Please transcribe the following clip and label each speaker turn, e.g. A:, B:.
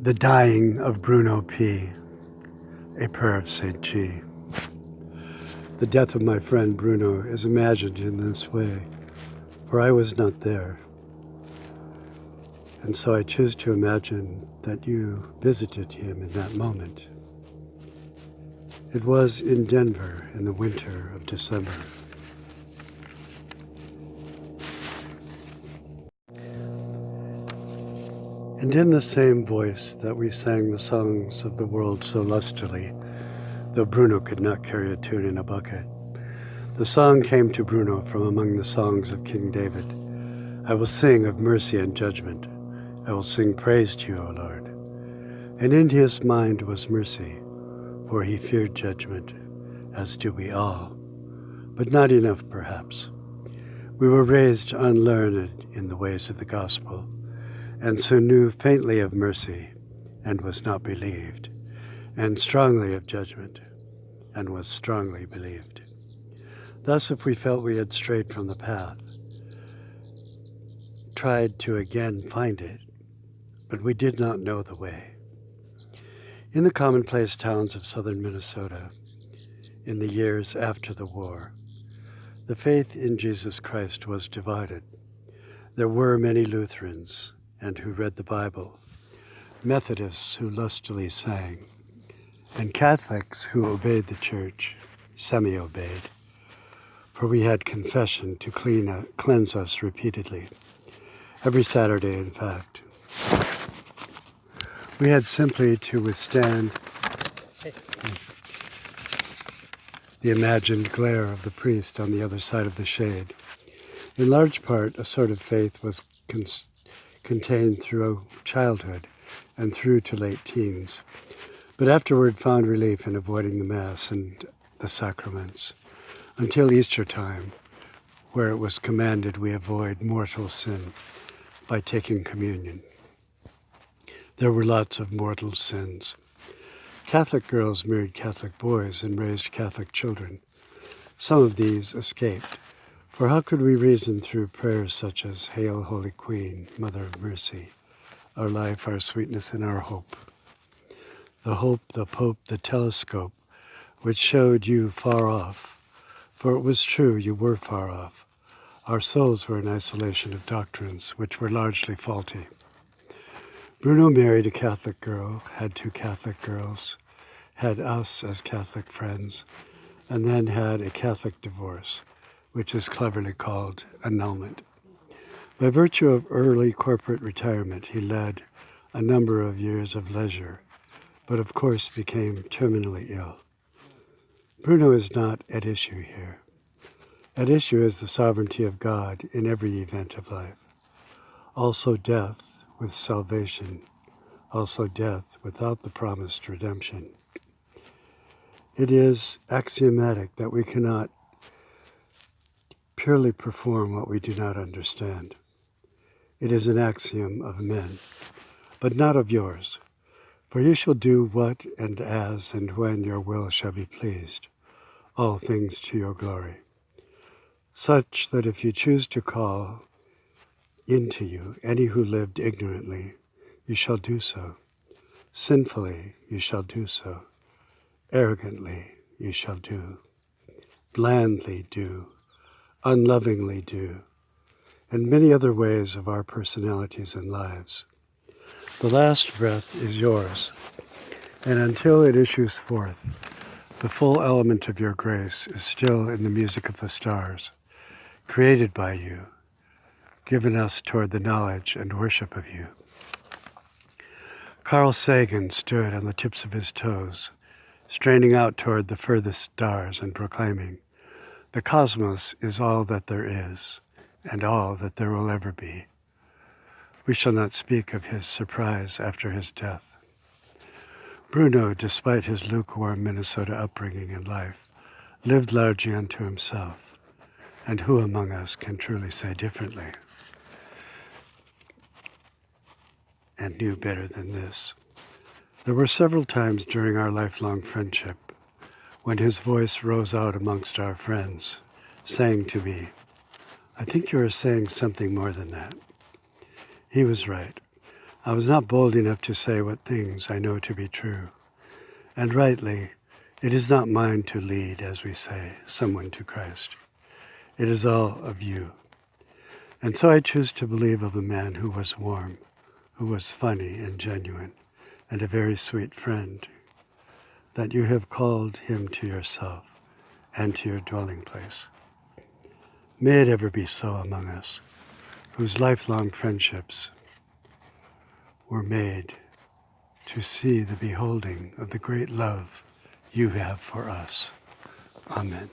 A: The Dying of Bruno P., a prayer of St. G. The death of my friend Bruno is imagined in this way, for I was not there. And so I choose to imagine that you visited him in that moment. It was in Denver in the winter of December. And in the same voice that we sang the songs of the world so lustily, though Bruno could not carry a tune in a bucket, the song came to Bruno from among the songs of King David. I will sing of mercy and judgment. I will sing praise to you, O Lord. And in his mind was mercy, for he feared judgment, as do we all, but not enough perhaps. We were raised unlearned in the ways of the gospel, and so knew faintly of mercy, and was not believed, and strongly of judgment, and was strongly believed. Thus, if we felt we had strayed from the path, tried to again find it, but we did not know the way. In the commonplace towns of southern Minnesota, in the years after the war, the faith in Jesus Christ was divided. There were many Lutherans and who read the Bible, Methodists who lustily sang, and Catholics who obeyed the church, semi-obeyed, for we had confession to cleanse us repeatedly, every Saturday in fact. We had simply to withstand the imagined glare of the priest on the other side of the shade. In large part, a sort of faith was contained through childhood and through to late teens, but afterward found relief in avoiding the Mass and the sacraments, until Easter time, where it was commanded we avoid mortal sin by taking communion. There were lots of mortal sins. Catholic girls married Catholic boys and raised Catholic children. Some of these escaped, for how could we reason through prayers such as, Hail, Holy Queen, Mother of Mercy, our life, our sweetness, and our hope. The hope, the Pope, the telescope, which showed you far off, for it was true you were far off. Our souls were in isolation of doctrines which were largely faulty. Bruno married a Catholic girl, had 2 Catholic girls, had us as Catholic friends, and then had a Catholic divorce, which is cleverly called annulment. By virtue of early corporate retirement, he led a number of years of leisure, but of course became terminally ill. Bruno is not at issue here. At issue is the sovereignty of God in every event of life. Also death with salvation, also death without the promised redemption. It is axiomatic that we cannot purely perform what we do not understand. It is an axiom of men, but not of yours. For you shall do what and as and when your will shall be pleased, all things to your glory. Such that if you choose to call into you any who lived ignorantly, you shall do so. Sinfully, you shall do so. Arrogantly, you shall do. Blandly do. Unlovingly do, and many other ways of our personalities and lives. The last breath is yours, and until it issues forth, the full element of your grace is still in the music of the stars, created by you, given us toward the knowledge and worship of you. Carl Sagan stood on the tips of his toes, straining out toward the furthest stars and proclaiming, "The cosmos is all that there is, and all that there will ever be." We shall not speak of his surprise after his death. Bruno, despite his lukewarm Minnesota upbringing and life, lived largely unto himself, and who among us can truly say differently? And knew better than this. There were several times during our lifelong friendship when his voice rose out amongst our friends, saying to me, "I think you are saying something more than that." He was right. I was not bold enough to say what things I know to be true. And rightly, it is not mine to lead, as we say, someone to Christ. It is all of you. And so I choose to believe of a man who was warm, who was funny and genuine, and a very sweet friend, that you have called him to yourself and to your dwelling place. May it ever be so among us, whose lifelong friendships were made to see the beholding of the great love you have for us. Amen.